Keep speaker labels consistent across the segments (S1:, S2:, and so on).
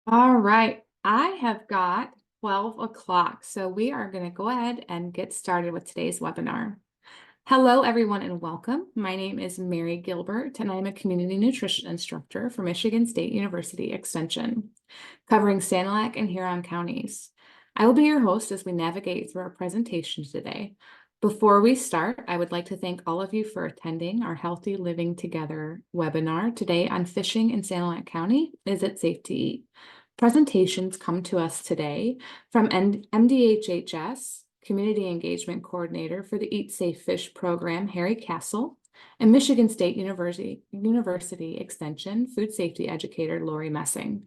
S1: All right, I have got 12 o'clock, so we are going to go ahead and get started with today's webinar. Hello, everyone, and welcome. My name is Mary Gilbert, and I'm a community nutrition instructor for Michigan State University Extension, covering Sanilac and Huron counties. I will be your host as we navigate through our presentation today. Before we start, I would like to thank all of you for attending our Healthy Living Together webinar today on fishing in Sanilac County. Is it safe to eat? Presentations come to us today from MDHHS, Community Engagement Coordinator for the Eat Safe Fish Program, Harry Castle, and Michigan State University Extension Food Safety Educator, Laurie Messing.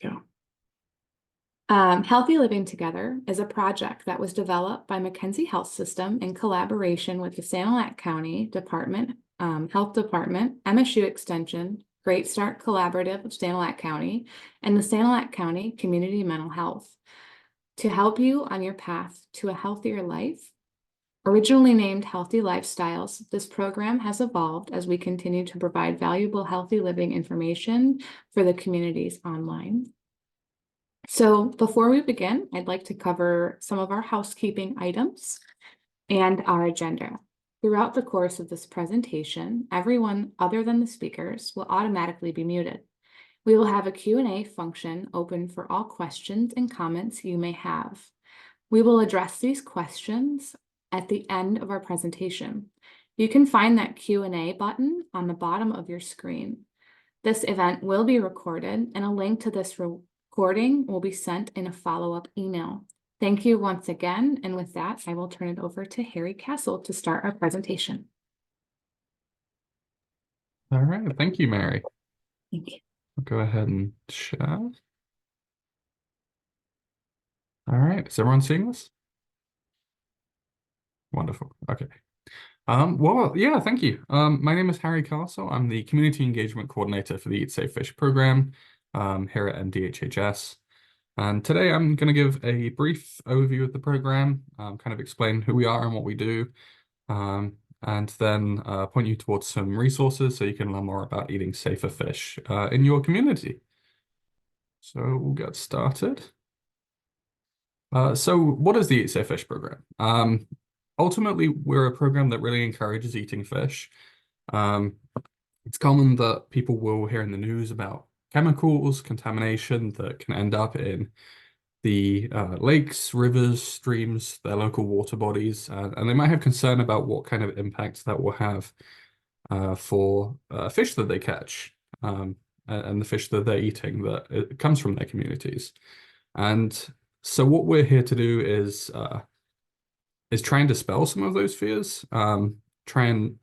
S1: Yeah. Healthy Living Together is a project that was developed by McKenzie Health System in collaboration with the Sanilac County Health Department, MSU Extension, Great Start Collaborative of Sanilac County, and the Sanilac County Community Mental Health to help you on your path to a healthier life. Originally named Healthy Lifestyles, this program has evolved as we continue to provide valuable healthy living information for the communities online. So before we begin, I'd like to cover some of our housekeeping items and our agenda. Throughout the course of this presentation, everyone other than the speakers will automatically be muted. We will have a Q&A function open for all questions and comments you may have. We will address these questions at the end of our presentation. You can find that Q&A button on the bottom of your screen. This event will be recorded, and a link to this recording will be sent in a follow-up email. Thank you once again, and with that, I will turn it over to Harry Castle to start our presentation.
S2: All right, thank you, Mary.
S1: Thank you.
S2: I'll go ahead and share. All right, is everyone seeing this? Wonderful. Okay. Well, yeah, thank you. My name is Harry Castle. I'm the Community Engagement Coordinator for the Eat Safe Fish program here at MDHHS. And today I'm going to give a brief overview of the program, kind of explain who we are and what we do, and then point you towards some resources so you can learn more about eating safer fish in your community. So we'll get started. So what is the Eat Safe Fish program? Ultimately, we're a program that really encourages eating fish. It's common that people will hear in the news about chemicals, contamination that can end up in the lakes, rivers, streams, their local water bodies, and they might have concern about what kind of impact that will have for fish that they catch and the fish that they're eating that it comes from their communities. And so what we're here to do is try and dispel some of those fears, try and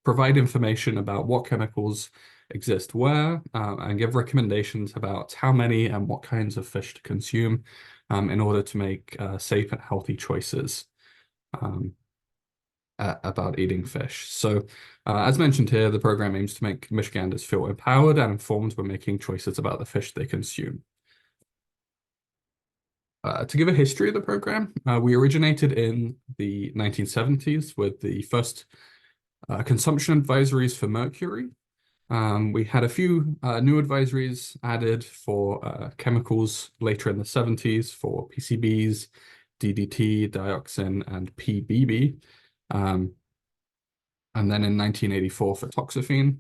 S2: provide information about what chemicals exist where, and give recommendations about how many and what kinds of fish to consume in order to make safe and healthy choices about eating fish. So as mentioned here, the program aims to make Michiganders feel empowered and informed when making choices about the fish they consume. To give a history of the program, we originated in the 1970s with the first consumption advisories for mercury. We had a few new advisories added for chemicals later in the 70s for PCBs, DDT, dioxin, and PBB. And then in 1984 for toxaphene.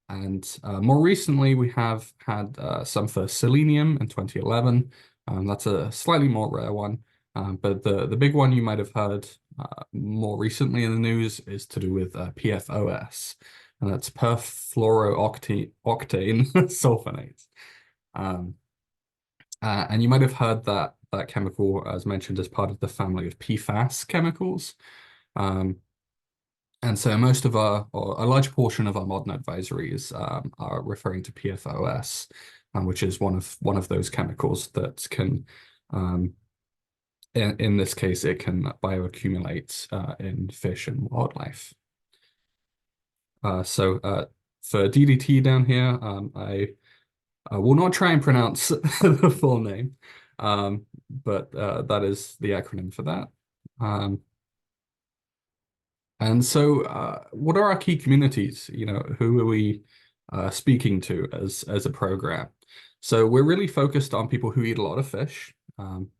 S2: And more recently, we have had some for selenium in 2011. That's a slightly more rare one. But the big one you might have heard more recently in the news is to do with PFOS, and that's perfluorooctane sulfonates. And you might have heard that chemical as mentioned as part of the family of PFAS chemicals. And so most of or a large portion of our modern advisories are referring to PFOS, which is one of those chemicals that can, in this case, it can bioaccumulate in fish and wildlife. So for DDT down here, I will not try and pronounce the full name, but that is the acronym for that. And so, what are our key communities? Who are we speaking to as a program? So we're really focused on people who eat a lot of fish.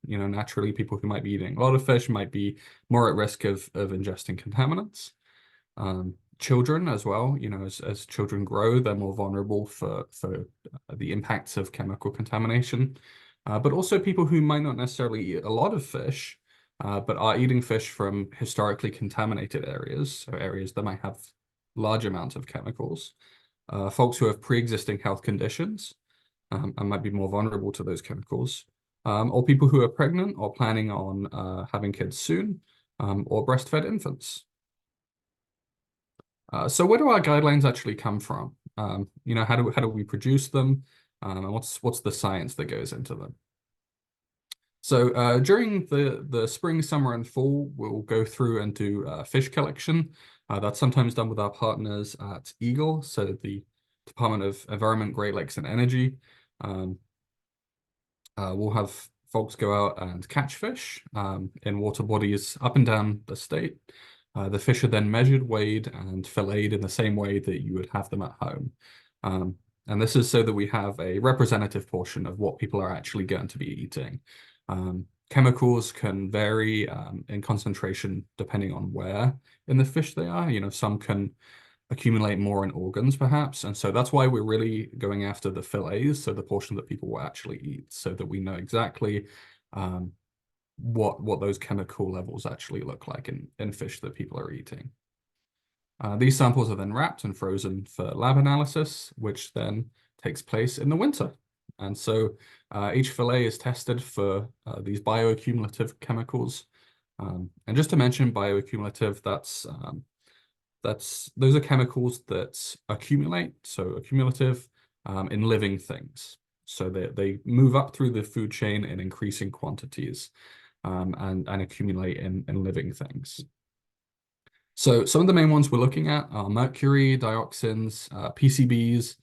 S2: Naturally, people who might be eating a lot of fish might be more at risk of ingesting contaminants. Children as well, as children grow, they're more vulnerable for the impacts of chemical contamination. But also people who might not necessarily eat a lot of fish, but are eating fish from historically contaminated areas, so areas that might have large amounts of chemicals. Folks who have pre-existing health conditions and might be more vulnerable to those chemicals. Or people who are pregnant or planning on having kids soon, or breastfed infants. So where do our guidelines actually come from? How do we produce them? And what's the science that goes into them? So during the spring, summer, and fall, we'll go through and do fish collection. That's sometimes done with our partners at EGLE, so the Department of Environment, Great Lakes, and Energy. We'll have folks go out and catch fish in water bodies up and down the state. The fish are then measured, weighed, and filleted in the same way that you would have them at home. And this is so that we have a representative portion of what people are actually going to be eating. Chemicals can vary in concentration depending on where in the fish they are. Some can accumulate more in organs, perhaps. And so that's why we're really going after the fillets, so the portion that people will actually eat, so that we know exactly what those chemical levels actually look like in fish that people are eating. These samples are then wrapped and frozen for lab analysis, which then takes place in the winter. And so each fillet is tested for these bioaccumulative chemicals. And just to mention bioaccumulative, those are chemicals that accumulate, so accumulative in living things. So they move up through the food chain in increasing quantities and accumulate in living things. So some of the main ones we're looking at are mercury, dioxins, PCBs,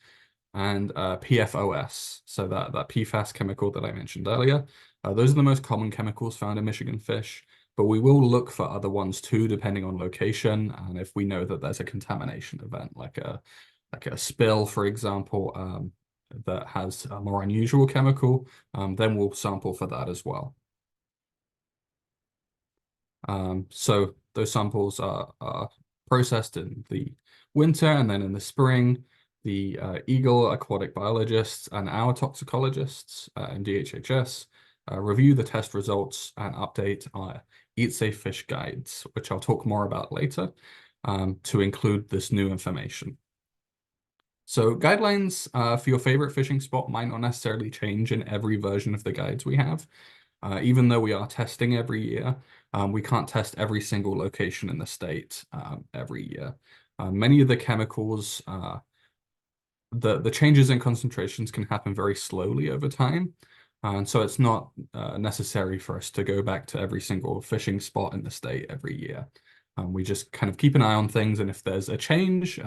S2: and PFOS, so that PFAS chemical that I mentioned earlier. Those are the most common chemicals found in Michigan fish, but we will look for other ones too, depending on location, and if we know that there's a contamination event, like a spill, for example, that has a more unusual chemical, then we'll sample for that as well. So those samples are processed in the winter, and then in the spring, the EGLE aquatic biologists and our toxicologists in DHHS review the test results and update our Eat Safe Fish guides, which I'll talk more about later, to include this new information. So guidelines for your favorite fishing spot might not necessarily change in every version of the guides we have. Even though we are testing every year, we can't test every single location in the state every year. Many of the chemicals, the changes in concentrations can happen very slowly over time. And so it's not necessary for us to go back to every single fishing spot in the state every year. We just kind of keep an eye on things, and if there's a change,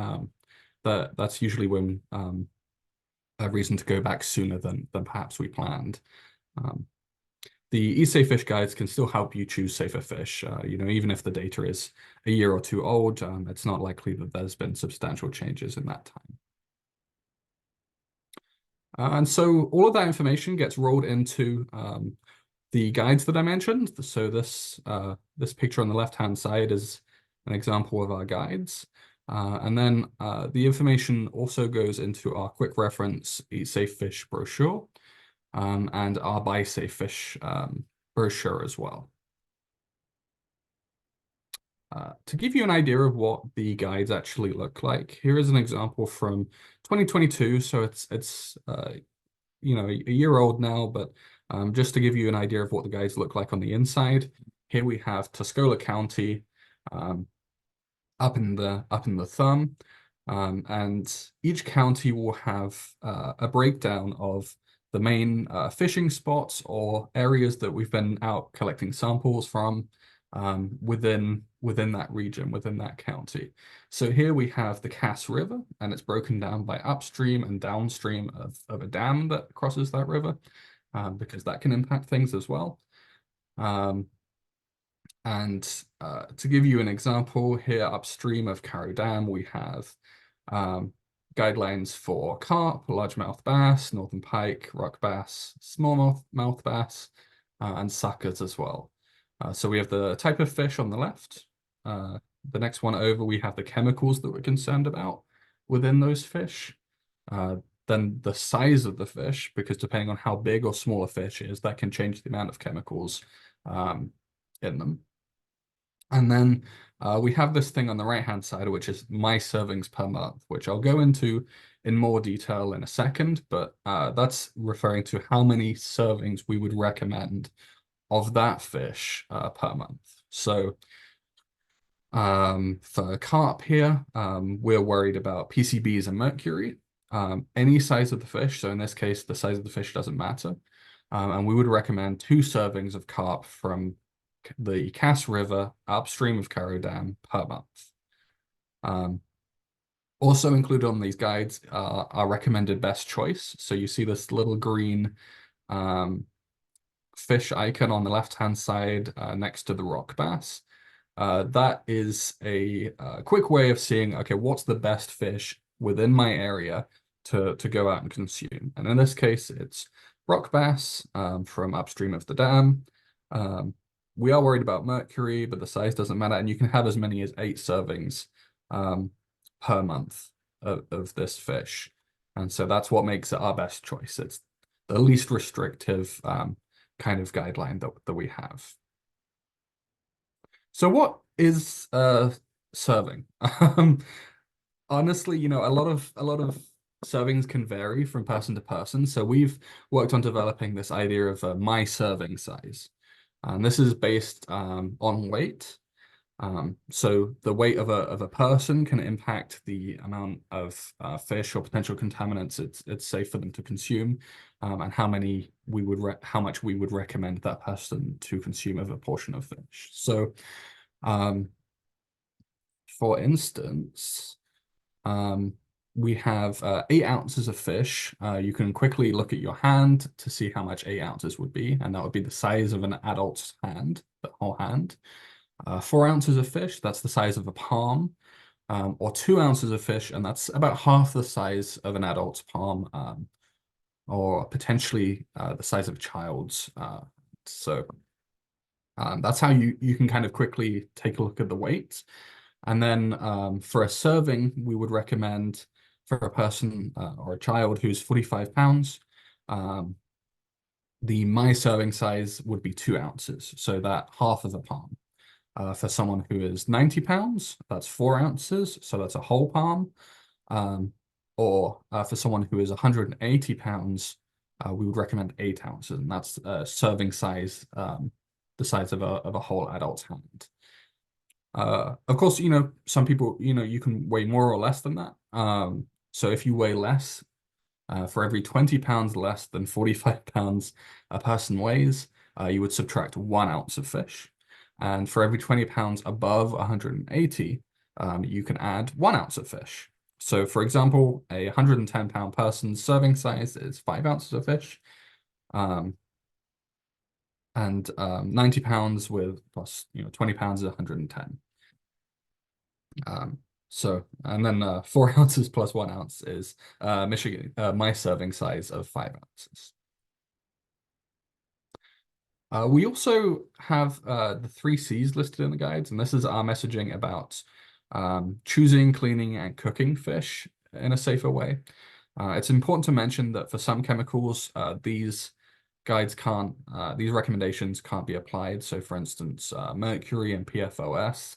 S2: that's usually when a reason to go back sooner than perhaps we planned. The Eat Safe Fish guides can still help you choose safer fish. Even if the data is a year or two old, it's not likely that there's been substantial changes in that time. And so all of that information gets rolled into the guides that I mentioned. So this picture on the left-hand side is an example of our guides. And then the information also goes into our quick reference Eat Safe Fish brochure and our Buy Safe Fish brochure as well. To give you an idea of what the guides actually look like, here is an example from 2022. So it's a year old now, but just to give you an idea of what the guides look like on the inside, here we have Tuscola County up in the thumb, and each county will have a breakdown of the main fishing spots or areas that we've been out collecting samples from within that region, within that county. So here we have the Cass River, and it's broken down by upstream and downstream of a dam that crosses that river, because that can impact things as well. And to give you an example, here upstream of Carrow Dam, we have um, guidelines for carp, largemouth bass, northern pike, rock bass, smallmouth bass, and suckers as well. So we have the type of fish on the left. The next one over, we have the chemicals that we're concerned about within those fish. Uh, then the size of the fish, because depending on how big or small a fish is, that can change the amount of chemicals in them. And then we have this thing on the right-hand side, which is my servings per month, which I'll go into in more detail in a second, but that's referring to how many servings we would recommend of that fish per month. So for carp here, we're worried about PCBs and mercury. Any size of the fish, so in this case, the size of the fish doesn't matter. And we would recommend 2 servings of carp from the Cass River upstream of Carrow Dam per month. Also included on these guides are our recommended best choice. So you see this little green fish icon on the left-hand side next to the rock bass. That is a quick way of seeing, okay, what's the best fish within my area to go out and consume. And in this case, it's rock bass from upstream of the dam. We are worried about mercury, but the size doesn't matter. And you can have as many as 8 servings per month of this fish. And so that's what makes it our best choice. It's the least restrictive kind of guideline that we have. So what is serving? Honestly, a lot of servings can vary from person to person. So we've worked on developing this idea of my serving size. And this is based on weight. So the weight of a person can impact the amount of fish or potential contaminants it's safe for them to consume, and how much we would recommend that person to consume of a portion of fish. So, for instance, we have 8 ounces of fish. You can quickly look at your hand to see how much 8 ounces would be, and that would be the size of an adult's hand, the whole hand. 4 ounces of fish, that's the size of a palm, or 2 ounces of fish, and that's about half the size of an adult's palm, or potentially the size of a child's. So that's how you can kind of quickly take a look at the weight. And then for a serving, we would recommend for a person or a child who's 45 pounds, the my serving size would be 2 ounces, so that half of a palm. For someone who is 90 pounds, that's 4 ounces, so that's a whole palm. Or for someone who is 180 pounds, we would recommend 8 ounces, and that's serving size, the size of a whole adult's hand. Of course, some people, you can weigh more or less than that. So if you weigh less, for every 20 pounds less than 45 pounds a person weighs, you would subtract 1 ounce of fish. And for every 20 pounds above 180, you can add 1 ounce of fish. So for example, a 110-pound person's serving size is 5 ounces of fish. And 90 pounds with plus 20 pounds is 110. And then 4 ounces plus 1 ounce is my serving size of 5 ounces. We also have the 3 C's listed in the guides, and this is our messaging about choosing, cleaning, and cooking fish in a safer way. It's important to mention that for some chemicals, these recommendations can't be applied. So for instance, mercury and PFOS,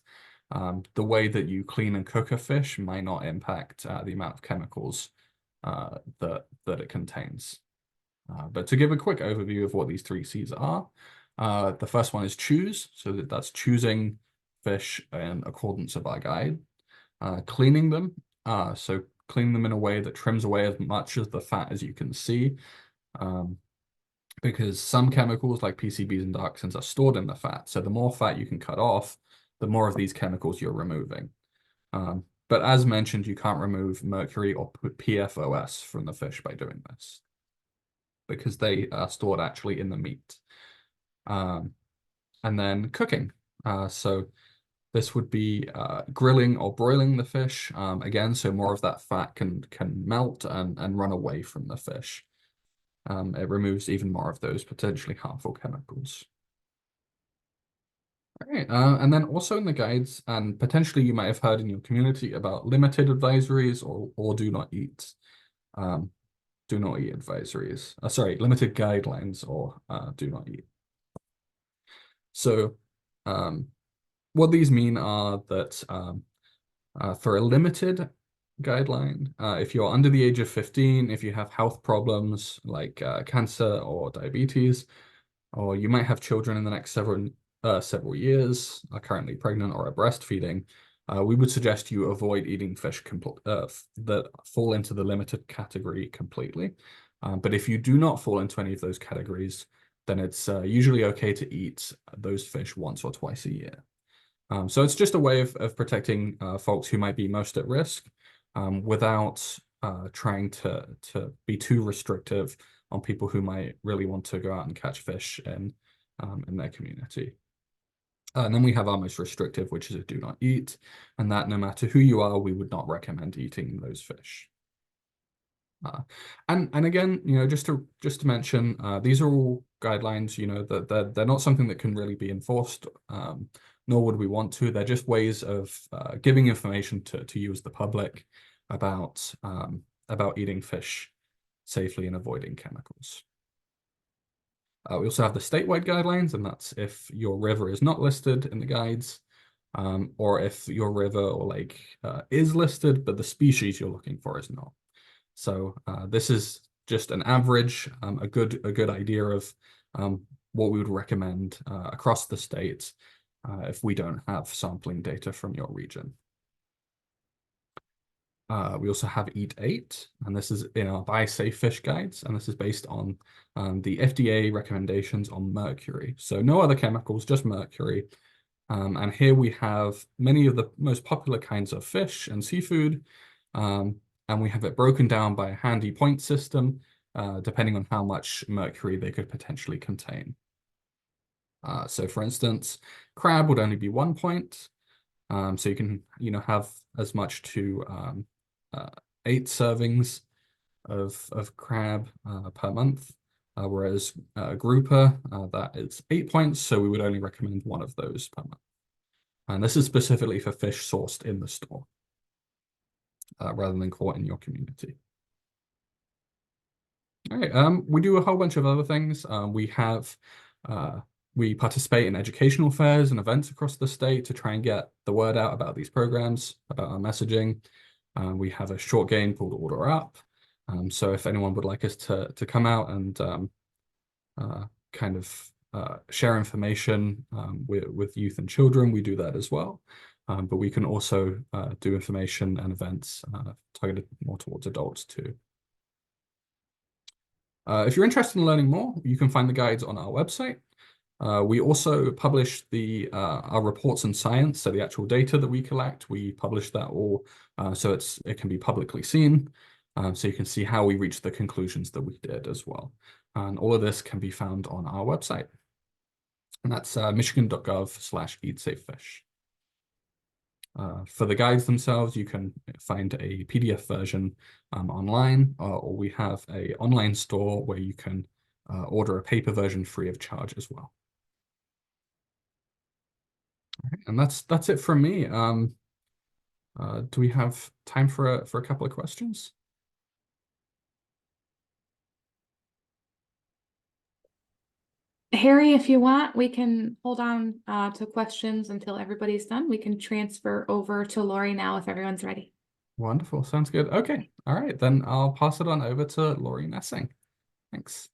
S2: the way that you clean and cook a fish might not impact the amount of chemicals that it contains. But to give a quick overview of what these 3 C's are, the first one is choose. So that's choosing fish in accordance with our guide. Cleaning them. So cleaning them in a way that trims away as much of the fat as you can see. Because some chemicals like PCBs and dioxins are stored in the fat. So the more fat you can cut off, the more of these chemicals you're removing. But as mentioned, you can't remove mercury or PFOS from the fish by doing this, because they are stored actually in the meat. And then cooking. So this would be grilling or broiling the fish, again, so more of that fat can melt and run away from the fish. It removes even more of those potentially harmful chemicals. All right, and then also in the guides, and potentially you might have heard in your community about limited advisories or um, do not eat advisories. Sorry, limited guidelines or do not eat. So what these mean are that for a limited guideline, if you're under the age of 15, if you have health problems like cancer or diabetes, or you might have children in the next several years, are currently pregnant or are breastfeeding, we would suggest you avoid eating fish that fall into the limited category completely. But if you do not fall into any of those categories, then it's usually okay to eat those fish once or twice a year. So it's just a way of protecting folks who might be most at risk without trying to be too restrictive on people who might really want to go out and catch fish in their community. And then we have our most restrictive, which is a do not eat, and that no matter who you are, we would not recommend eating those fish. And again, just to mention, these are all guidelines, that they're not something that can really be enforced, nor would we want to. They're just ways of giving information to you as the public about eating fish safely and avoiding chemicals. We also have the statewide guidelines, and that's if your river is not listed in the guides, or if your river or lake is listed, but the species you're looking for is not. So this is just an average, a good idea of what we would recommend across the state if we don't have sampling data from your region. We also have Eat 8, and this is in our Buy Safe Fish guides, and this is based on the FDA recommendations on mercury. So no other chemicals, just mercury. And here we have many of the most popular kinds of fish and seafood, and we have it broken down by a handy point system, depending on how much mercury they could potentially contain. So for instance, crab would only be 1 point. So you can, have as much to 8 servings of crab per month, whereas grouper, that is 8 points, so we would only recommend 1 of those per month. And this is specifically for fish sourced in the store, rather than caught in your community. All right, we do a whole bunch of other things. We participate in educational fairs and events across the state to try and get the word out about these programs, about our messaging. We have a short game called Order Up. So if anyone would like us to come out and kind of share information with youth and children, we do that as well. But we can also do information and events targeted more towards adults too. If you're interested in learning more, you can find the guides on our website. We also publish our reports in science, so the actual data that we collect, we publish that all so it can be publicly seen, so you can see how we reached the conclusions that we did as well. And all of this can be found on our website. And that's michigan.gov/eatsafefish. For the guides themselves, you can find a PDF version online, or we have an online store where you can order a paper version free of charge as well. All right, and that's it from me. Do we have time for a couple of questions?
S1: Harry, if you want, we can hold on to questions until everybody's done. We can transfer over to Laurie now if everyone's ready.
S2: Wonderful. Sounds good. Okay. All right. Then I'll pass it on over to Laurie Messing. Thanks.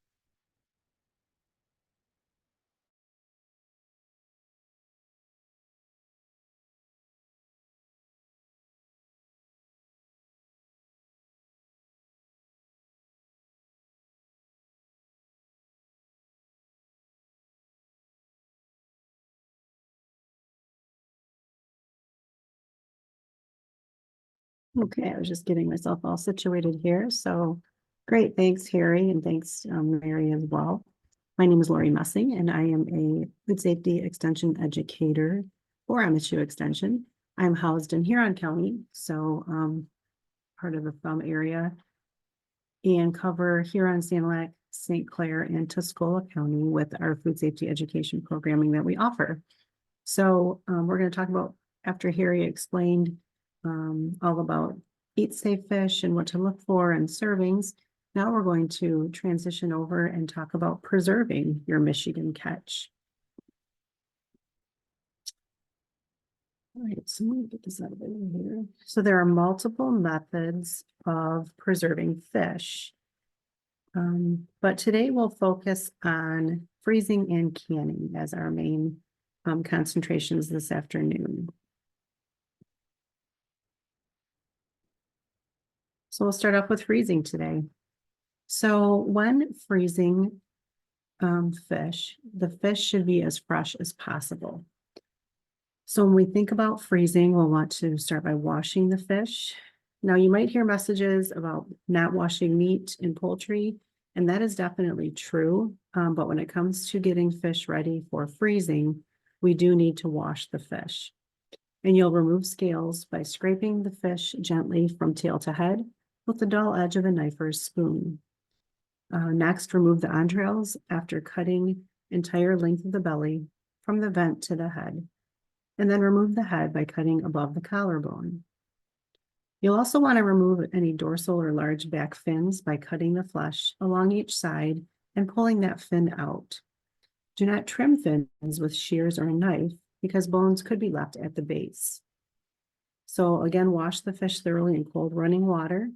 S3: Okay, I was just getting myself all situated here. So great, thanks, Harry, and thanks, Mary, as well. My name is Laurie Messing, and I am a food safety extension educator for MSU Extension. I'm housed in Huron County, so part of the Thumb area, and cover Huron, Sanilac, St. Clair, and Tuscola County with our food safety education programming that we offer. So we're going to talk about, after Harry explained all about Eat Safe Fish and what to look for in servings. Now we're going to transition over and talk about preserving your Michigan catch. All right, so let me get this out of here. So there are multiple methods of preserving fish. But today we'll focus on freezing and canning as our main concentrations this afternoon. So we'll start off with freezing today. So when freezing fish, the fish should be as fresh as possible. So when we think about freezing, we'll want to start by washing the fish. Now you might hear messages about not washing meat and poultry, and that is definitely true. But when it comes to getting fish ready for freezing, we do need to wash the fish. And you'll remove scales by scraping the fish gently from tail to head with the dull edge of a knife or a spoon. Next, remove the entrails after cutting entire length of the belly from the vent to the head, and then remove the head by cutting above the collarbone. You'll also want to remove any dorsal or large back fins by cutting the flesh along each side and pulling that fin out. Do not trim fins with shears or a knife because bones could be left at the base. So again, wash the fish thoroughly in cold running water.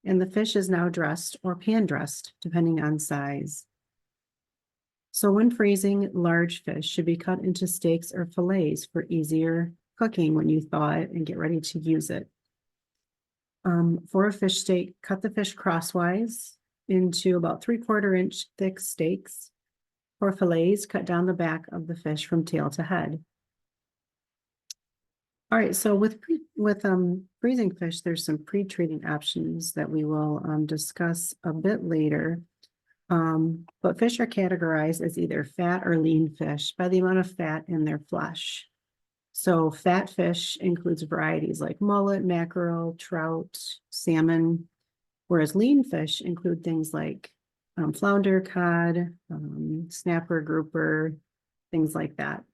S3: And the fish is now dressed or pan dressed, depending on size. So when freezing, large fish should be cut into steaks or fillets for easier cooking when you thaw it and get ready to use it. For a fish steak, cut the fish crosswise into about 3/4 inch thick steaks. For fillets, cut down the back of the fish from tail to head. All right, so with freezing fish, there's some pre-treating options that we will discuss a bit later. But fish are categorized as either fat or lean fish by the amount of fat in their flesh. So fat fish includes varieties like mullet, mackerel, trout, salmon, whereas lean fish include things like flounder, cod, snapper, grouper, things like that.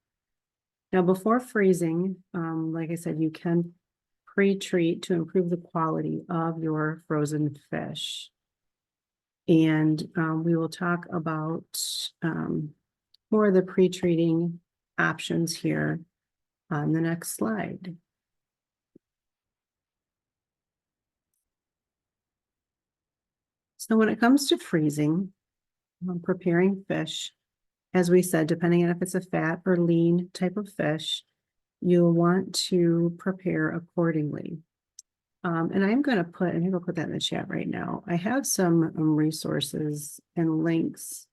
S3: Now, before freezing, like I said, you can pre-treat to improve the quality of your frozen fish. And we will talk about more of the pre-treating options here on the next slide. So when it comes to freezing, preparing fish, as we said, depending on if it's a fat or lean type of fish, you'll want to prepare accordingly. And I'm going to put that in the chat right now. I have some resources and links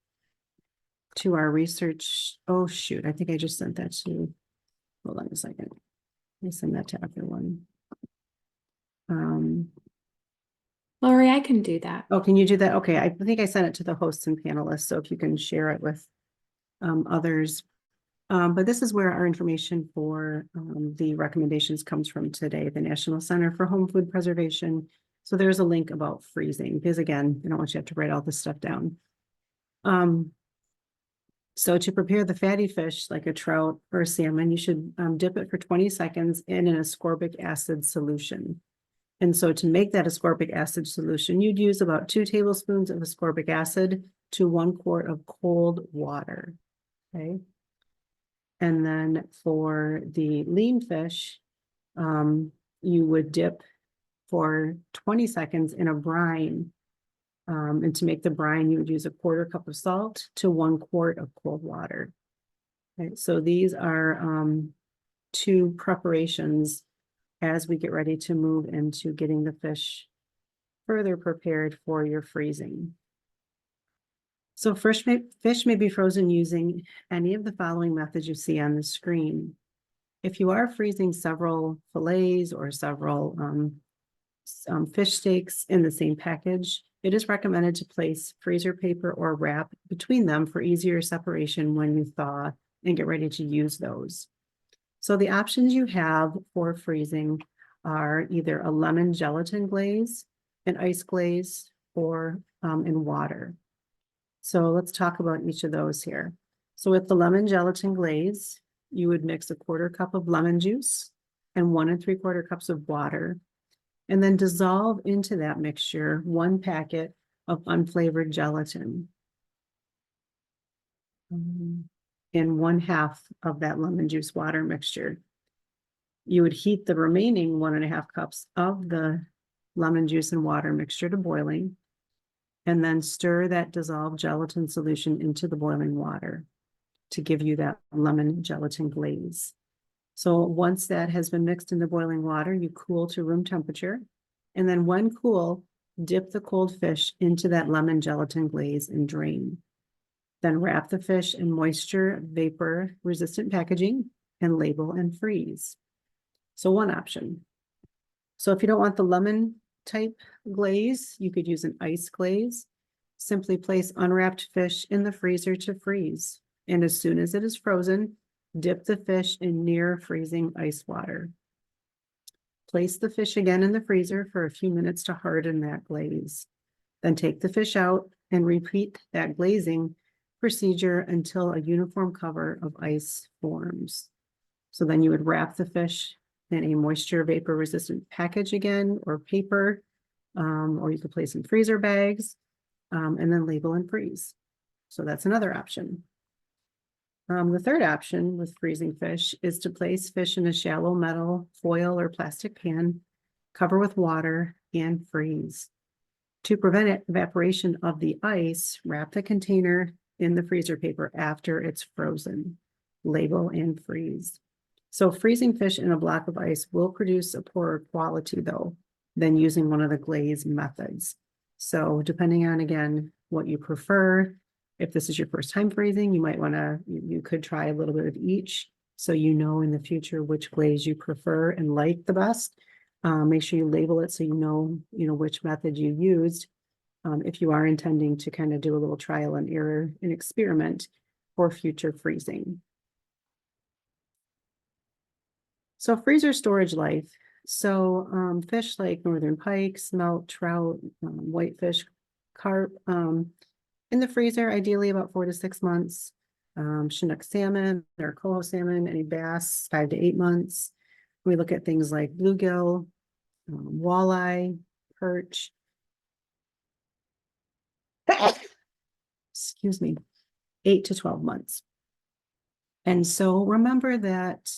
S3: to our research. Oh, shoot. I think I just sent that to, hold on a second. Let me send that to everyone.
S1: Laurie, I can do that.
S3: Oh, can you do that? Okay. I think I sent it to the hosts and panelists. So if you can share it with others. But this is where our information for the recommendations comes from today, the National Center for Home Food Preservation. So there's a link about freezing, because again, I don't want you to have to write all this stuff down. So to prepare the fatty fish, like a trout or a salmon, you should dip it for 20 seconds in an ascorbic acid solution. And so to make that ascorbic acid solution, you'd use about 2 tablespoons of ascorbic acid to 1 quart of cold water. Okay. And then for the lean fish, you would dip for 20 seconds in a brine. And to make the brine, you would use 1/4 cup of salt to 1 quart of cold water. Okay, so these are 2 preparations as we get ready to move into getting the fish further prepared for your freezing. So fish may be frozen using any of the following methods you see on the screen. If you are freezing several fillets or several fish steaks in the same package, it is recommended to place freezer paper or wrap between them for easier separation when you thaw and get ready to use those. So the options you have for freezing are either a lemon gelatin glaze, an ice glaze, or in water. So let's talk about each of those here. So with the lemon gelatin glaze, you would mix a 1/4 cup of lemon juice and 1 3/4 cups of water, and then dissolve into that mixture 1 packet of unflavored gelatin. In 1/2 of that lemon juice water mixture. You would heat the remaining 1 1/2 cups of the lemon juice and water mixture to boiling, and then stir that dissolved gelatin solution into the boiling water to give you that lemon gelatin glaze. So once that has been mixed in the boiling water, you cool to room temperature. And then when cool, dip the cold fish into that lemon gelatin glaze and drain. Then wrap the fish in moisture vapor resistant packaging and label and freeze. So one option. So if you don't want the lemon type glaze, you could use an ice glaze. Simply place unwrapped fish in the freezer to freeze. And as soon as it is frozen, dip the fish in near freezing ice water. Place the fish again in the freezer for a few minutes to harden that glaze. Then take the fish out and repeat that glazing procedure until a uniform cover of ice forms. So then you would wrap the fish in a moisture vapor resistant package again, or paper, or you could place in freezer bags, and then label and freeze. So that's another option. The third option with freezing fish is to place fish in a shallow metal foil or plastic pan, cover with water, and freeze. To prevent evaporation of the ice, wrap the container in the freezer paper after it's frozen. Label and freeze. So freezing fish in a block of ice will produce a poorer quality though than using one of the glaze methods. So depending on, again, what you prefer, if this is your first time freezing, you might want to, you could try a little bit of each so you know in the future which glaze you prefer and like the best. Make sure you label it so you know which method you used. If you are intending to kind of do a little trial and error and experiment for future freezing. So freezer storage life. So fish like northern pike, smelt, trout, whitefish, carp, in the freezer, ideally about 4 to 6 months. Chinook salmon or coho salmon, any bass, 5 to 8 months. We look at things like bluegill, walleye, perch. Excuse me, 8 to 12 months. And so remember that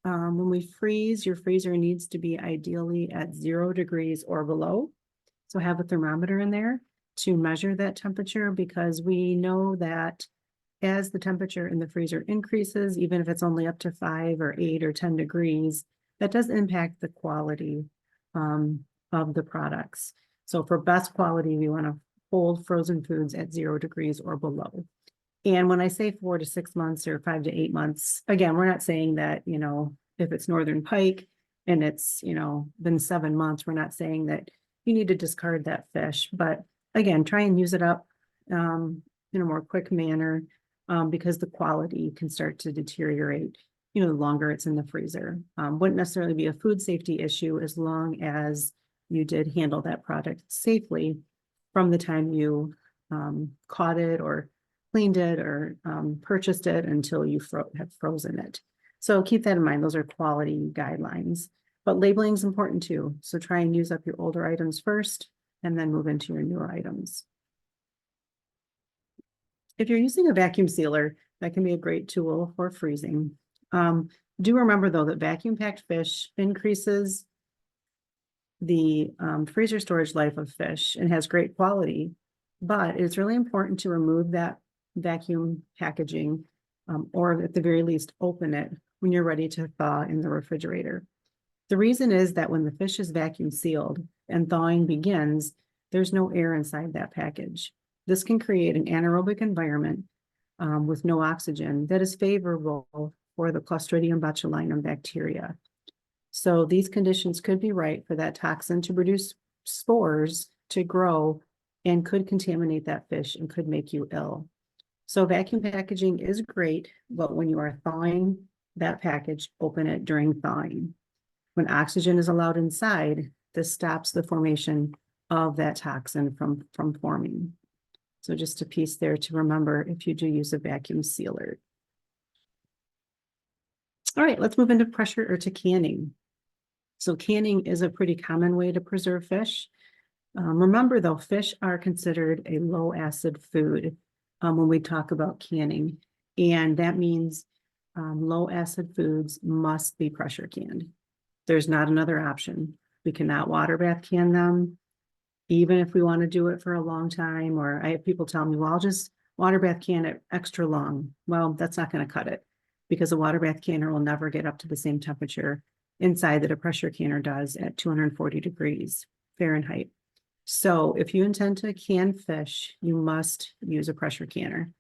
S3: when we freeze, your freezer needs to be ideally at 0 degrees or below. So have a thermometer in there to measure that temperature, because we know that as the temperature in the freezer increases, even if it's only up to 5 or 8 or 10 degrees, that does impact the quality of the products. So for best quality, we want to hold frozen foods at 0 degrees or below. And when I say 4 to 6 months or 5 to 8 months, again, we're not saying that, if it's northern pike and it's, been 7 months, we're not saying that you need to discard that fish. But again, try and use it up in a more quick manner because the quality can start to deteriorate, the longer it's in the freezer. Wouldn't necessarily be a food safety issue as long as you did handle that product safely from the time you caught it or cleaned it or purchased it until you have frozen it. So keep that in mind. Those are quality guidelines, but labeling is important too. So try and use up your older items first and then move into your newer items. If you're using a vacuum sealer, that can be a great tool for freezing. Do remember though that vacuum packed fish increases the freezer storage life of fish and has great quality, but it's really important to remove that vacuum packaging or at the very least open it when you're ready to thaw in the refrigerator. The reason is that when the fish is vacuum sealed and thawing begins, there's no air inside that package. This can create an anaerobic environment with no oxygen that is favorable for the Clostridium botulinum bacteria. So these conditions could be right for that toxin to produce spores to grow and could contaminate that fish and could make you ill. So vacuum packaging is great, but when you are thawing that package, open it during thawing. When oxygen is allowed inside, this stops the formation of that toxin from forming. So just a piece there to remember if you do use a vacuum sealer. All right, let's move into pressure or to canning. So canning is a pretty common way to preserve fish. Remember though, fish are considered a low acid food when we talk about canning. And that means low acid foods must be pressure canned. There's not another option. We cannot water bath can them, even if we want to do it for a long time. Or I have people tell me, well, I'll just water bath can it extra long. Well, that's not going to cut it because a water bath canner will never get up to the same temperature inside that a pressure canner does at 240 degrees Fahrenheit. So if you intend to can fish, you must use a pressure canner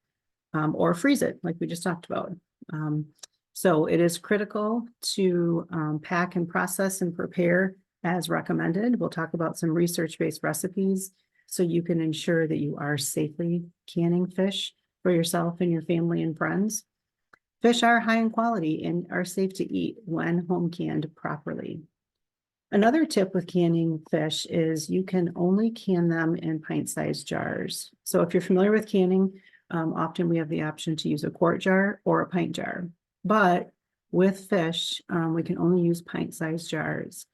S3: or freeze it like we just talked about. So it is critical to pack and process and prepare as recommended. We'll talk about some research-based recipes so you can ensure that you are safely canning fish for yourself and your family and friends. Fish are high in quality and are safe to eat when home canned properly. Another tip with canning fish is you can only can them in pint-sized jars. So if you're familiar with canning, often we have the option to use a quart jar or a pint jar. But with fish, we can only use pint-sized jars.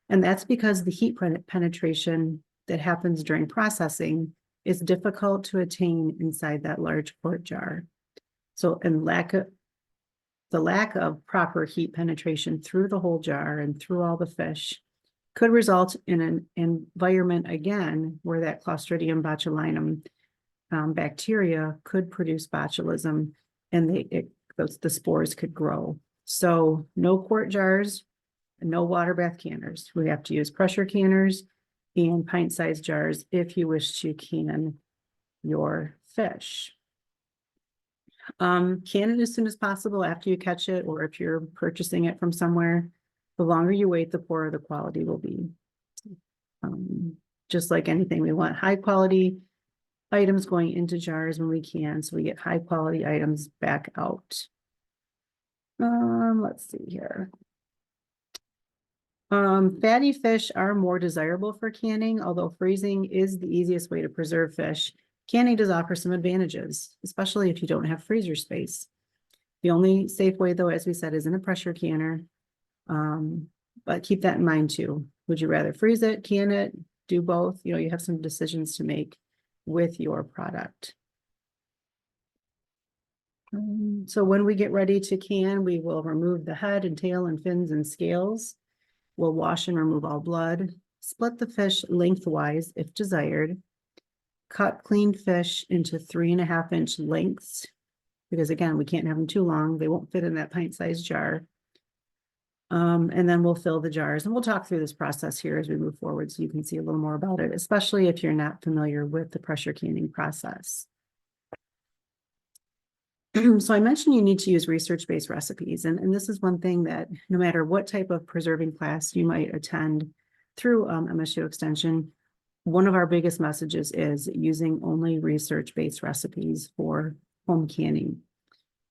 S3: And that's because the heat penetration that happens during processing is difficult to attain inside that large quart jar. So the lack of proper heat penetration through the whole jar and through all the fish could result in an environment, again, where that Clostridium botulinum bacteria could produce botulism and the spores could grow. So no quart jars, no water bath canners. We have to use pressure canners and pint-sized jars if you wish to can your fish. Can it as soon as possible after you catch it, or if you're purchasing it from somewhere. The longer you wait, the poorer the quality will be. Just like anything, we want high quality items going into jars when we can, so we get high quality items back out. Let's see here. Fatty fish are more desirable for canning, although freezing is the easiest way to preserve fish. Canning does offer some advantages, especially if you don't have freezer space. The only safe way, though, as we said, is in a pressure canner. But keep that in mind too. Would you rather freeze it, can it, do both? You know, you have some decisions to make with your product. So when we get ready to can, we will remove the head and tail and fins and scales. We'll wash and remove all blood, split the fish lengthwise if desired, cut cleaned fish into 3.5-inch lengths, because again, we can't have them too long. They won't fit in that pint-sized jar. And then we'll fill the jars, and we'll talk through this process here as we move forward so you can see a little more about it, especially if you're not familiar with the pressure canning process. So I mentioned you need to use research-based recipes, and this is one thing that no matter what type of preserving class you might attend through MSU Extension, one of our biggest messages is using only research-based recipes for home canning.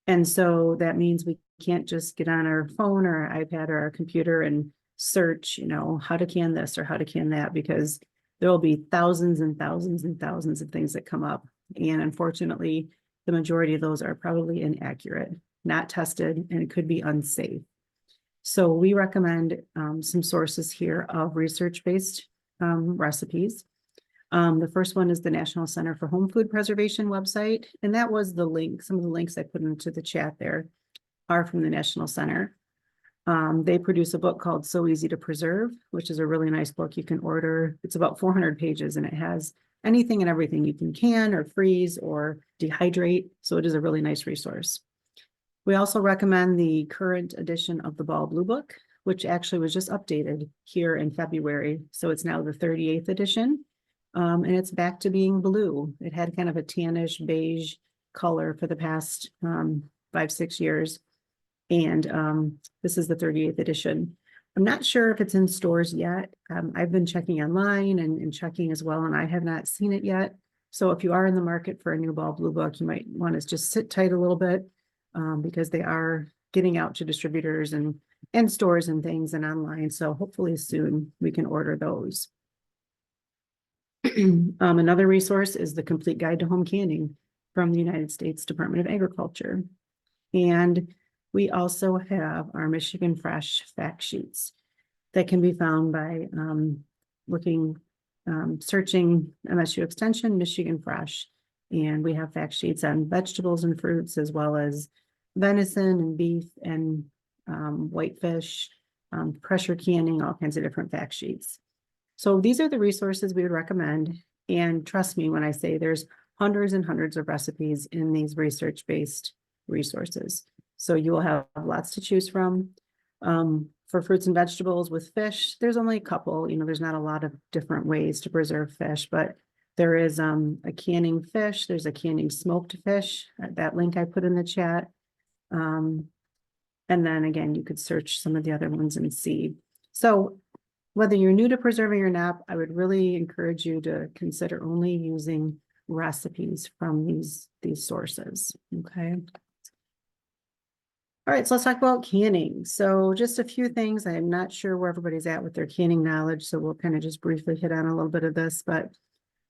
S3: And so that means we can't just get on our phone or our iPad or our computer and search, you know, how to can this or how to can that, because there will be thousands and thousands and thousands of things that come up. And unfortunately, the majority of those are probably inaccurate, not tested, and it could be unsafe. So we recommend some sources here of research-based recipes. The first one is the National Center for Home Food Preservation website, and that was the link. Some of the links I put into the chat there are from the National Center. They produce a book called So Easy to Preserve, which is a really nice book you can order. It's about 400 pages, and it has anything and everything you can or freeze or dehydrate. So it is a really nice resource. We also recommend the current edition of the Ball Blue Book, which actually was just updated here in February. So it's now the 38th edition. And it's back to being blue. It had kind of a tannish beige color for the past 5-6 years. And this is the 38th edition. I'm not sure if it's in stores yet. I've been checking online and checking as well, and I have not seen it yet. So if you are in the market for a new ball blue book, you might want to just sit tight a little bit because they are getting out to distributors and stores and things and online. So hopefully soon we can order those. Another resource is the Complete Guide to Home Canning from the United States Department of Agriculture. And we also have our Michigan Fresh fact sheets that can be found by searching MSU Extension, Michigan Fresh. And we have fact sheets on vegetables and fruits, as well as venison and beef and whitefish, pressure canning, all kinds of different fact sheets. So these are the resources we would recommend. And trust me when I say there's hundreds and hundreds of recipes in these research-based resources. So you will have lots to choose from. For fruits and vegetables with fish, there's only a couple, there's not a lot of different ways to preserve fish, but there is a canning fish, there's a canning smoked fish, that link I put in the chat. And then again, you could search some of the other ones and see. So whether you're new to preserving or not, I would really encourage you to consider only using recipes from these sources, okay? All right, so let's talk about canning. So just a few things. I'm not sure where everybody's at with their canning knowledge, so we'll kind of just briefly hit on a little bit of this, but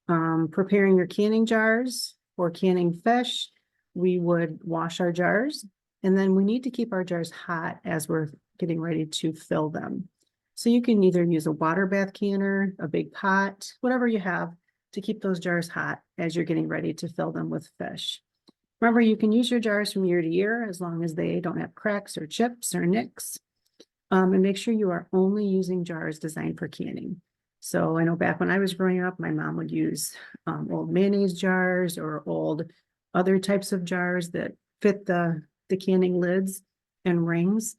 S3: preparing your canning jars for canning fish, we would wash our jars, and then we need to keep our jars hot as we're getting ready to fill them. So you can either use a water bath canner, a big pot, whatever you have to keep those jars hot as you're getting ready to fill them with fish. Remember, you can use your jars from year to year as long as they don't have cracks or chips or nicks. And make sure you are only using jars designed for canning. So I know back when I was growing up, my mom would use old mayonnaise jars or old other types of jars that fit the canning lids and rings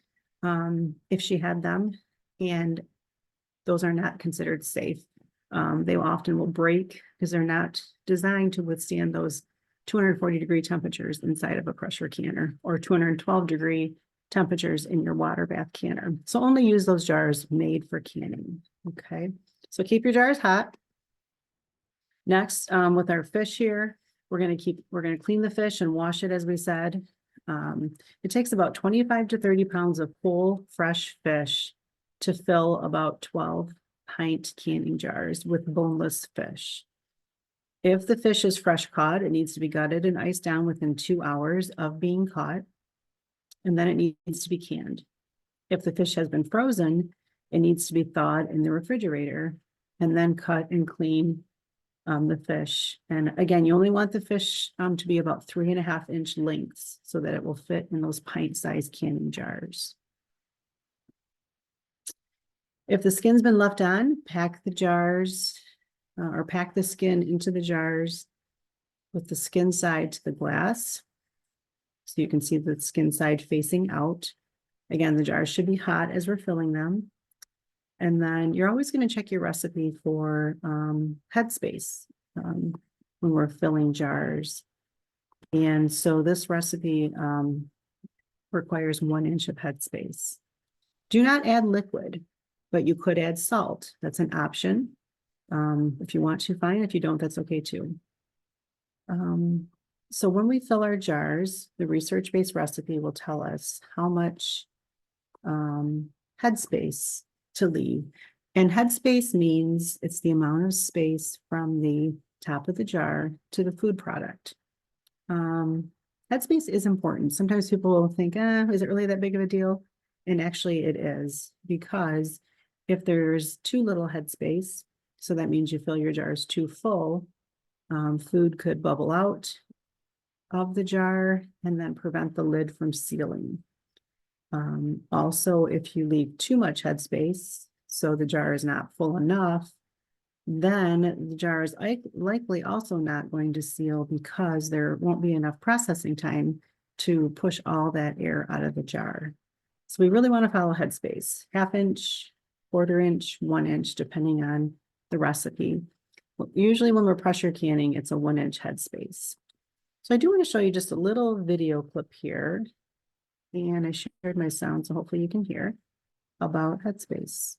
S3: if she had them. And those are not considered safe. They often will break because they're not designed to withstand those 240-degree temperatures inside of a pressure canner or 212-degree temperatures in your water bath canner. So only use those jars made for canning, okay? So keep your jars hot. Next, with our fish here, we're gonna clean the fish and wash it as we said. It takes about 25 to 30 pounds of whole fresh fish to fill about 12 pint canning jars with boneless fish. If the fish is fresh caught, it needs to be gutted and iced down within 2 hours of being caught, and then it needs to be canned. If the fish has been frozen, it needs to be thawed in the refrigerator and then cut and clean the fish. And again, you only want the fish to be about 3.5 inch lengths so that it will fit in those pint-sized canning jars. If the skin's been left on, pack the jars or pack the skin into the jars with the skin side to the glass. So you can see the skin side facing out. Again, the jars should be hot as we're filling them. And then you're always going to check your recipe for headspace when we're filling jars. And so this recipe requires 1 inch of headspace. Do not add liquid, but you could add salt. That's an option. If you want to, fine. If you don't, that's okay too. So when we fill our jars, the research-based recipe will tell us how much headspace to leave. And headspace means it's the amount of space from the top of the jar to the food product. Headspace is important. Sometimes people will think, is it really that big of a deal? And actually it is, because if there's too little headspace, so that means you fill your jars too full, food could bubble out of the jar and then prevent the lid from sealing. Also, if you leave too much headspace, so the jar is not full enough, then the jar is likely also not going to seal because there won't be enough processing time to push all that air out of the jar. So we really want to follow headspace, 1/2 inch, 1/4 inch, 1 inch, depending on the recipe. Usually when we're pressure canning, it's a 1 inch headspace. So I do want to show you just a little video clip here. And I shared my sound, so hopefully you can hear about headspace.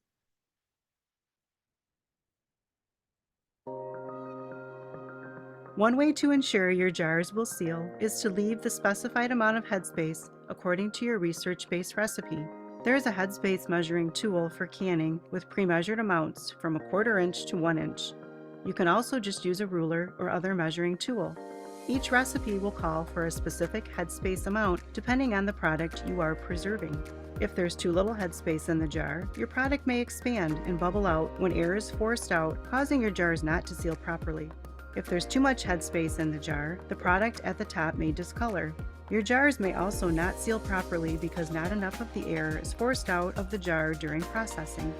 S3: One way to ensure your jars will seal is to leave the specified amount of headspace according to your research-based recipe. There is a headspace measuring tool for canning with pre-measured amounts from 1/4 inch to 1 inch. You can also just use a ruler or other measuring tool. Each recipe will call for a specific headspace amount depending on the product you are preserving. If there's too little headspace in the jar, your product may expand and bubble out when air is forced out, causing your jars not to seal properly. If there's too much headspace in the jar, the product at the top may discolor. Your jars may also not seal properly because not enough of the air is forced out of the jar during processing.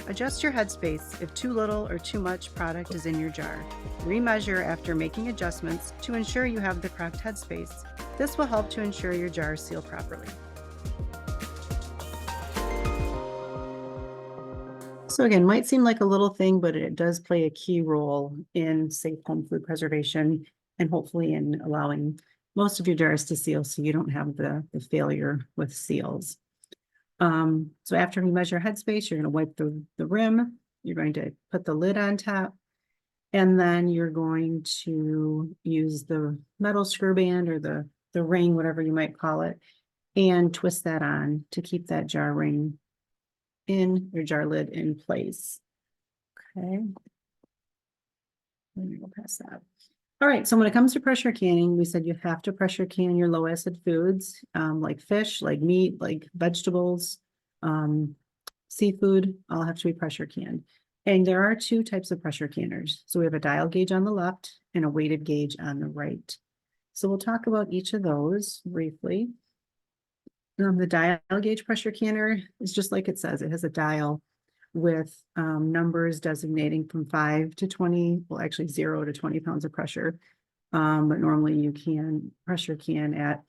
S3: Adjust your headspace if too little or too much product is in your jar. Remeasure after making adjustments to ensure you have the correct headspace. This will help to ensure your jars seal properly. So again, might seem like a little thing, but it does play a key role in safe home food preservation and hopefully in allowing most of your jars to seal so you don't have the failure with seals. So after you measure headspace, you're going to wipe the rim, you're going to put the lid on top, and then you're going to use the metal screw band or the ring, whatever you might call it, and twist that on to keep that jar ring in your jar lid in place. Okay. Let me go past that. All right, so when it comes to pressure canning, we said you have to pressure can your low acid foods, like fish, like meat, like vegetables, seafood, all have to be pressure canned. And there are 2 types of pressure canners. So we have a dial gauge on the left and a weighted gauge on the right. So we'll talk about each of those briefly. The dial gauge pressure canner is just like it says, it has a dial with numbers designating from 5 to 20, well, actually 0 to 20 pounds of pressure. But normally you can pressure can at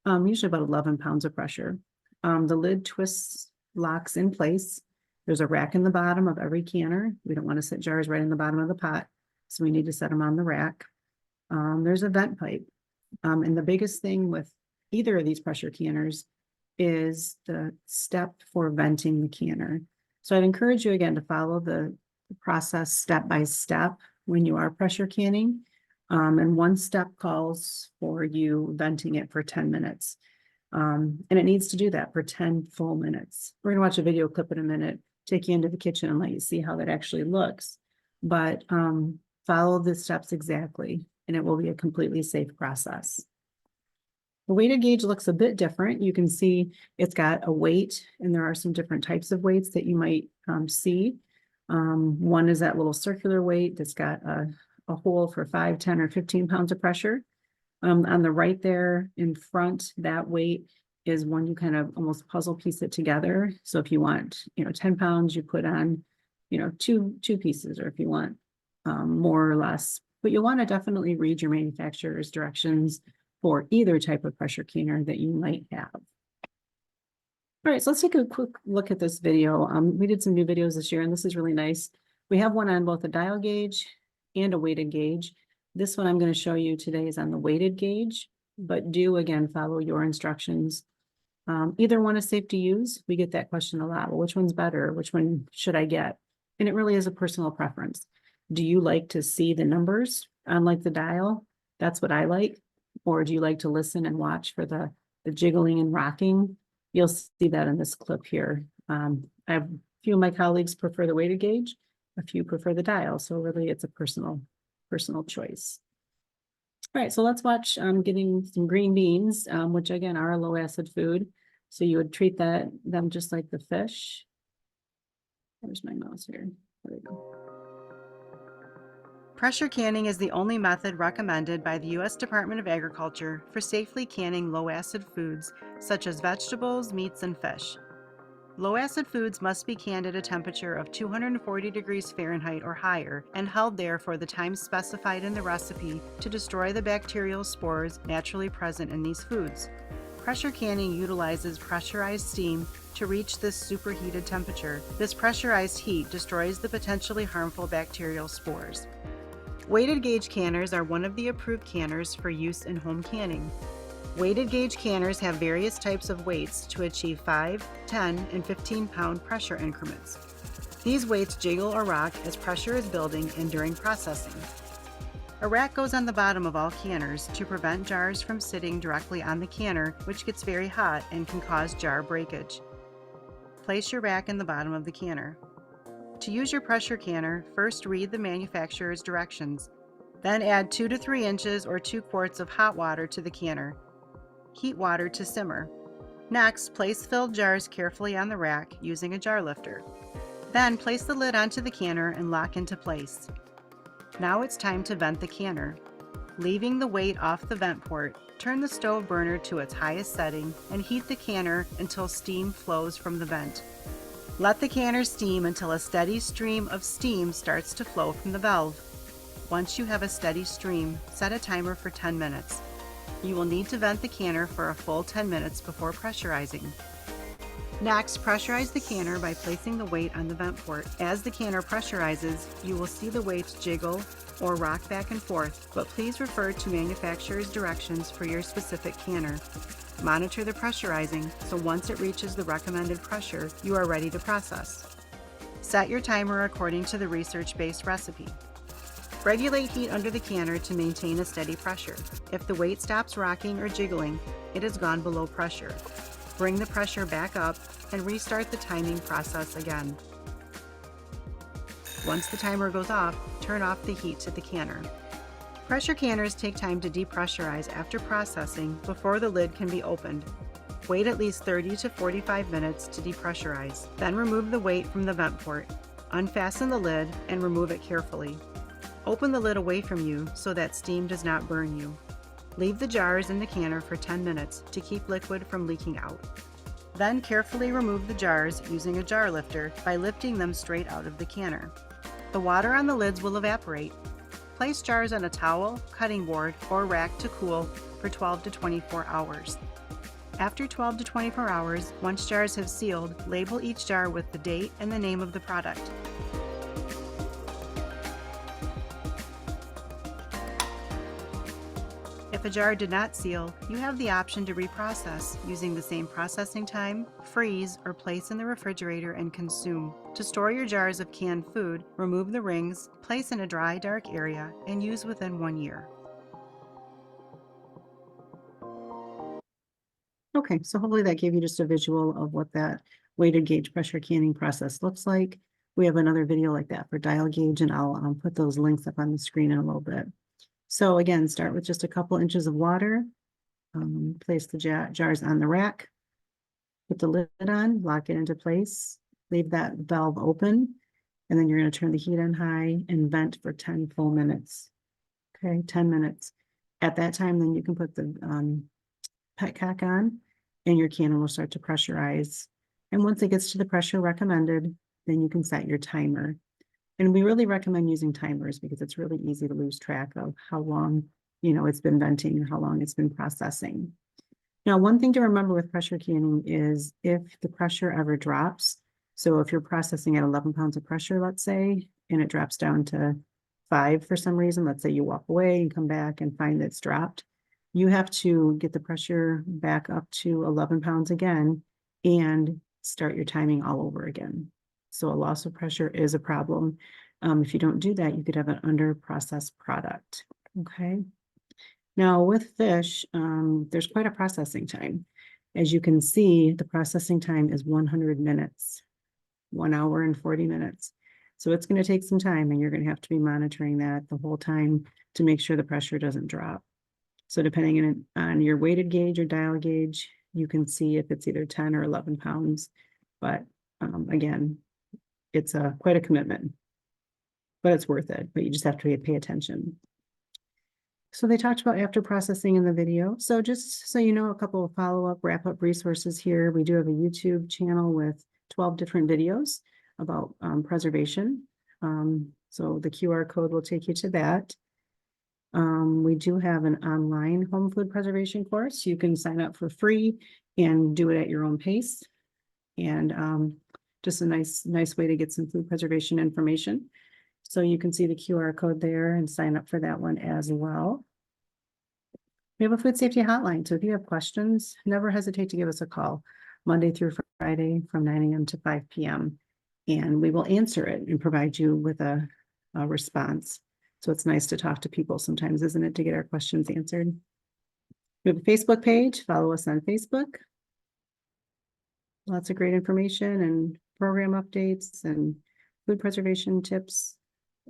S3: usually about 11 pounds of pressure. The lid twists, locks in place. There's a rack in the bottom of every canner. We don't want to set jars right in the bottom of the pot, so we need to set them on the rack. There's a vent pipe. And the biggest thing with either of these pressure canners is the step for venting the canner. So I'd encourage you again to follow the process step by step when you are pressure canning. And one step calls for you venting it for 10 minutes. And it needs to do that for 10 full minutes. We're gonna watch a video clip in a minute, take you into the kitchen and let you see how that actually looks. But follow the steps exactly, and it will be a completely safe process. The weighted gauge looks a bit different. You can see it's got a weight, and there are some different types of weights that you might see. One is that little circular weight that's got a hole for 5, 10, or 15 pounds of pressure. On the right there in front, that weight is one you kind of almost puzzle piece it together. So if you want, 10 pounds, you put on, two pieces, or if you want more or less. But you'll want to definitely read your manufacturer's directions for either type of pressure canner that you might have. All right, so let's take a quick look at this video. We did some new videos this year, and this is really nice. We have one on both a dial gauge and a weighted gauge. This one I'm going to show you today is on the weighted gauge, but do again follow your instructions. Either one is safe to use. We get that question a lot. Well, which one's better? Which one should I get? And it really is a personal preference. Do you like to see the numbers on like the dial? That's what I like. Or do you like to listen and watch for the jiggling and rocking? You'll see that in this clip here. I have a few of my colleagues prefer the weighted gauge, a few prefer the dial. So really it's a personal choice. All right, so let's watch getting some green beans, which again are a low acid food. So you would treat them just like the fish. Where's my mouse here? There we go. Pressure canning is the only method recommended by the U.S. Department of Agriculture for safely canning low-acid foods such as vegetables, meats, and fish. Low-acid foods must be canned at a temperature of 240 degrees Fahrenheit or higher and held there for the time specified in the recipe to destroy the bacterial spores naturally present in these foods. Pressure canning utilizes pressurized steam to reach this superheated temperature. This pressurized heat destroys the potentially harmful bacterial spores. Weighted gauge canners are one of the approved canners for use in home canning. Weighted gauge canners have various types of weights to achieve 5, 10, and 15 pound pressure increments. These weights jiggle or rock as pressure is building and during processing. A rack goes on the bottom of all canners to prevent jars from sitting directly on the canner, which gets very hot and can cause jar breakage. Place your rack in the bottom of the canner. To use your pressure canner, first read the manufacturer's directions. Then add 2 to 3 inches or 2 quarts of hot water to the canner. Heat water to simmer. Next, place filled jars carefully on the rack using a jar lifter. Then place the lid onto the canner and lock into place. Now it's time to vent the canner. Leaving the weight off the vent port, turn the stove burner to its highest setting and heat the canner until steam flows from the vent. Let the canner steam until a steady stream of steam starts to flow from the valve. Once you have a steady stream, set a timer for 10 minutes. You will need to vent the canner for a full 10 minutes before pressurizing. Next, pressurize the canner by placing the weight on the vent port. As the canner pressurizes, you will see the weight jiggle or rock back and forth, but please refer to manufacturer's directions for your specific canner. Monitor the pressurizing, so once it reaches the recommended pressure, you are ready to process. Set your timer according to the research-based recipe. Regulate heat under the canner to maintain a steady pressure. If the weight stops rocking or jiggling, it has gone below pressure. Bring the pressure back up and restart the timing process again. Once the timer goes off, turn off the heat to the canner. Pressure canners take time to depressurize after processing before the lid can be opened. Wait at least 30 to 45 minutes to depressurize. Then remove the weight from the vent port. Unfasten the lid and remove it carefully. Open the lid away from you so that steam does not burn you. Leave the jars in the canner for 10 minutes to keep liquid from leaking out. Then carefully remove the jars using a jar lifter by lifting them straight out of the canner. The water on the lids will evaporate. Place jars on a towel, cutting board, or rack to cool for 12 to 24 hours. After 12 to 24 hours, once jars have sealed, label each jar with the date and the name of the product. If a jar did not seal, you have the option to reprocess using the same processing time, freeze, or place in the refrigerator and consume. To store your jars of canned food, remove the rings, place in a dry, dark area, and use within 1 year. Okay, so hopefully that gave you just a visual of what that weighted gauge pressure canning process looks like. We have another video like that for dial gauge, and I'll put those links up on the screen in a little bit. So again, start with just a couple inches of water, place the jars on the rack, put the lid on, lock it into place, leave that valve open, and then you're going to turn the heat on high and vent for 10 full minutes. Okay, 10 minutes. At that time, then you can put the petcock on and your canner will start to pressurize. And once it gets to the pressure recommended, then you can set your timer. And we really recommend using timers because it's really easy to lose track of how long, it's been venting or how long it's been processing. Now, one thing to remember with pressure canning is if the pressure ever drops, so if you're processing at 11 pounds of pressure, let's say, and it drops down to 5 for some reason, let's say you walk away and come back and find that it's dropped, you have to get the pressure back up to 11 pounds again and start your timing all over again. So a loss of pressure is a problem. If you don't do that, you could have an under-processed product, okay? Now with fish, there's quite a processing time. As you can see, the processing time is 100 minutes, 1 hour and 40 minutes. So it's gonna take some time and you're gonna have to be monitoring that the whole time to make sure the pressure doesn't drop. So depending on your weighted gauge or dial gauge, you can see if it's either 10 or 11 pounds. But again, it's quite a commitment, but it's worth it, but you just have to pay attention. So they talked about after processing in the video. So just so you know, a couple of follow-up, wrap-up resources here. We do have a YouTube channel with 12 different videos about preservation. So the QR code will take you to that. We do have an online home food preservation course. You can sign up for free and do it at your own pace. And just a nice way to get some food preservation information. So you can see the QR code there and sign up for that one as well. We have a food safety hotline. So if you have questions, never hesitate to give us a call Monday through Friday from 9 a.m. to 5 p.m. And we will answer it and provide you with a response. So it's nice to talk to people sometimes, isn't it, to get our questions answered? We have a Facebook page. Follow us on Facebook. Lots of great information and program updates and food preservation tips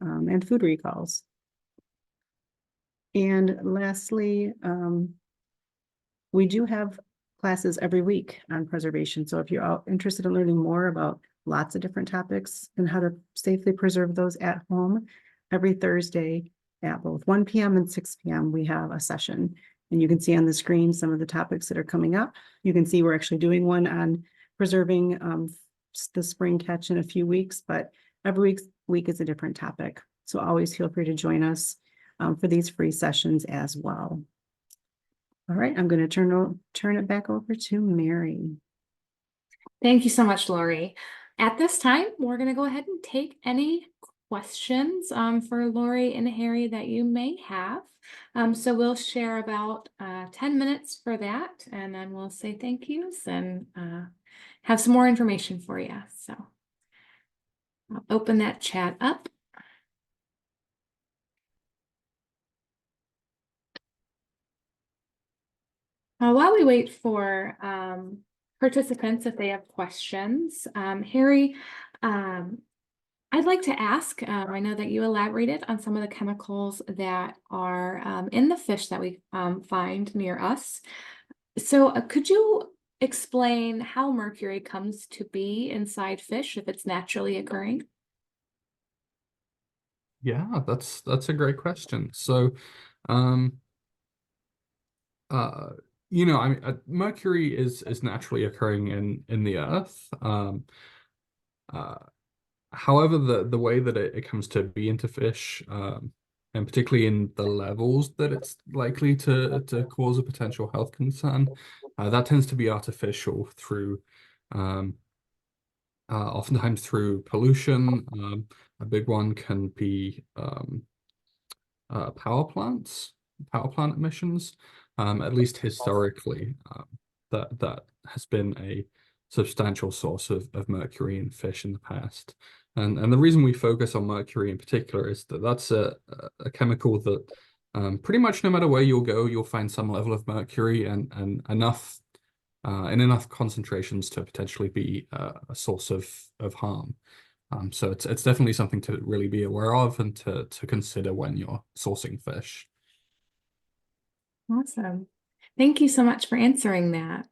S3: and food recalls. And lastly, we do have classes every week on preservation. So if you're interested in learning more about lots of different topics and how to safely preserve those at home, every Thursday at both 1 p.m. and 6 p.m. we have a session. And you can see on the screen some of the topics that are coming up. You can see we're actually doing one on preserving the spring catch in a few weeks, but every week is a different topic. So always feel free to join us for these free sessions as well. All right, I'm going to turn it back over to Mary.
S1: Thank you so much, Laurie. At this time, we're going to go ahead and take any questions for Laurie and Harry that you may have. So we'll share about 10 minutes for that, and then we'll say thank yous and have some more information for you. So I'll open that chat up. While we wait for participants, if they have questions, Harry, I'd like to ask, I know that you elaborated on some of the chemicals that are in the fish that we find near us. So could you explain how mercury comes to be inside fish if it's naturally occurring?
S2: Yeah, that's a great question. So, you know, I mean, mercury is naturally occurring in the earth. However, the way that it comes to be into fish, and particularly in the levels that it's likely to cause a potential health concern, that tends to be artificial through oftentimes through pollution. A big one can be power plant emissions. At least historically, that has been a substantial source of mercury in fish in the past. And the reason we focus on mercury in particular is that that's a chemical that pretty much no matter where you'll go, you'll find some level of mercury and enough in enough concentrations to potentially be a source of harm. So it's definitely something to really be aware of and to consider when you're sourcing fish.
S1: Awesome. Thank you so much for answering that.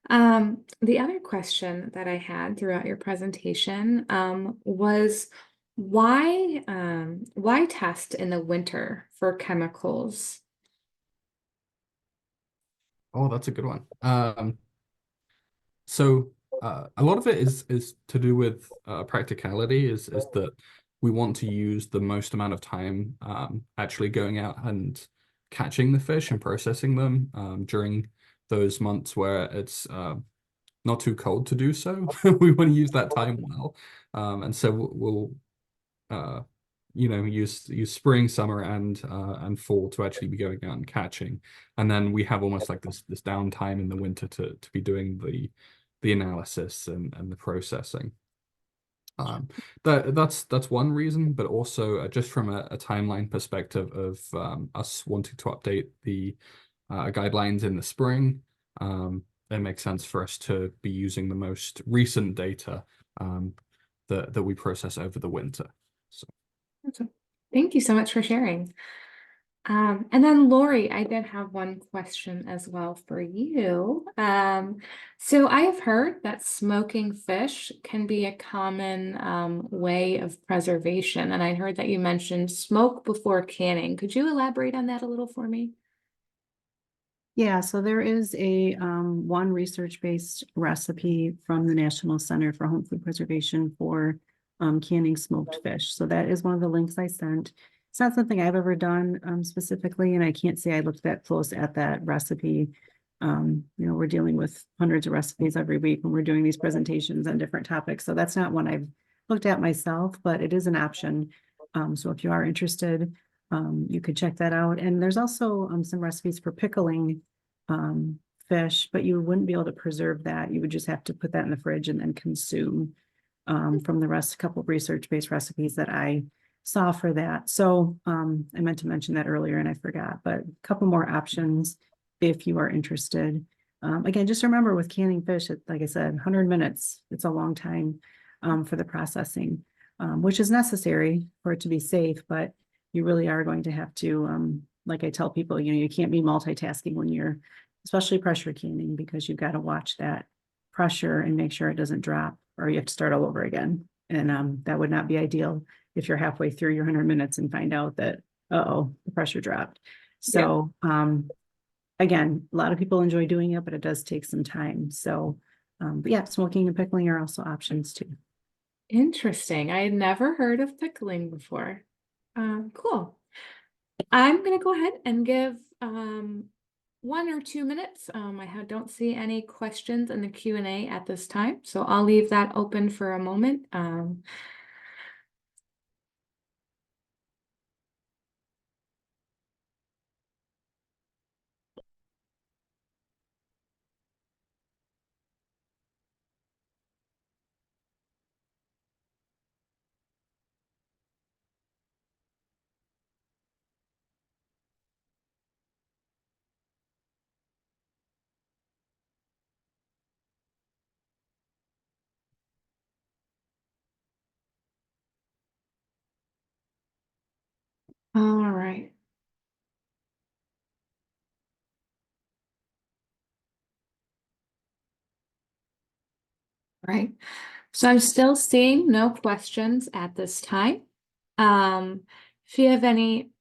S1: The other question that I had throughout your presentation was why test in the winter for chemicals?
S2: Oh, that's a good one. So a lot of it is to do with practicality, is that we want to use the most amount of time actually going out and catching the fish and processing them during those months where it's not too cold to do so. We want to use that time well, and so we'll you know, use spring, summer, and fall to actually be going out and catching, and then we have almost like this downtime in the winter to be doing the analysis and the processing. That's one reason, but also just from a timeline perspective of us wanting to update the guidelines in the spring, it makes sense for us to be using the most recent data that we process over the winter. So.
S1: Thank you so much for sharing. And then Laurie, I did have one question as well for you. So I have heard that smoking fish can be a common way of preservation, and I heard that you mentioned smoke before canning. Could you elaborate on that a little for me?
S3: Yeah, so there is a one research-based recipe from the National Center for Home Food Preservation for canning smoked fish. So that is one of the links I sent. It's not something I've ever done specifically, and I can't say I looked that close at that recipe. You know, we're dealing with hundreds of recipes every week when we're doing these presentations on different topics. So that's not one I've looked at myself, but it is an option. So if you are interested, you could check that out. And there's also some recipes for pickling fish, but you wouldn't be able to preserve that. You would just have to put that in the fridge and then consume from the couple of research-based recipes that I saw for that. So I meant to mention that earlier and I forgot, but a couple more options if you are interested. Again, just remember with canning fish, like I said, 100 minutes, it's a long time for the processing, which is necessary for it to be safe, but you really are going to have to, like I tell people, you can't be multitasking when you're, especially pressure canning, because you've got to watch that pressure and make sure it doesn't drop, or you have to start all over again. And that would not be ideal if you're halfway through your 100 minutes and find out that, uh-oh, the pressure dropped. So, again, a lot of people enjoy doing it, but it does take some time. So, but yeah, smoking and pickling are also options too.
S1: Interesting. I had never heard of pickling before. Cool. I'm gonna go ahead and give 1 or 2 minutes. Don't see any questions in the Q&A at this time, so I'll leave that open for a moment. All right. Right. So I'm still seeing no questions at this time. If you have any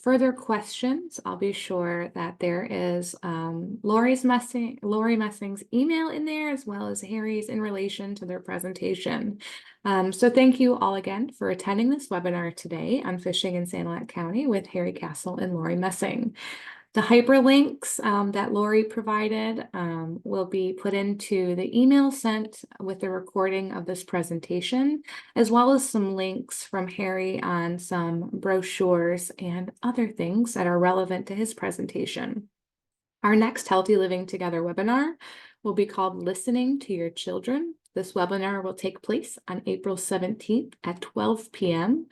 S1: further questions, I'll be sure that there is Laurie Messing's email in there, as well as Harry's in relation to their presentation. So thank you all again for attending this webinar today on fishing in Sanilac County with Harry Castle and Laurie Messing. The hyperlinks that Laurie provided will be put into the email sent with the recording of this presentation, as well as some links from Harry on some brochures and other things that are relevant to his presentation. Our next Healthy Living Together webinar will be called Listening to Your Children. This webinar will take place on April 17th at 12 p.m.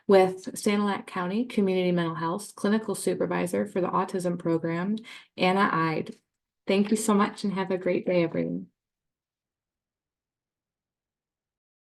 S1: with Sanilac County Community Mental Health Clinical Supervisor for the Autism Program, Anna Ide. Thank you so much and have a great day, everyone.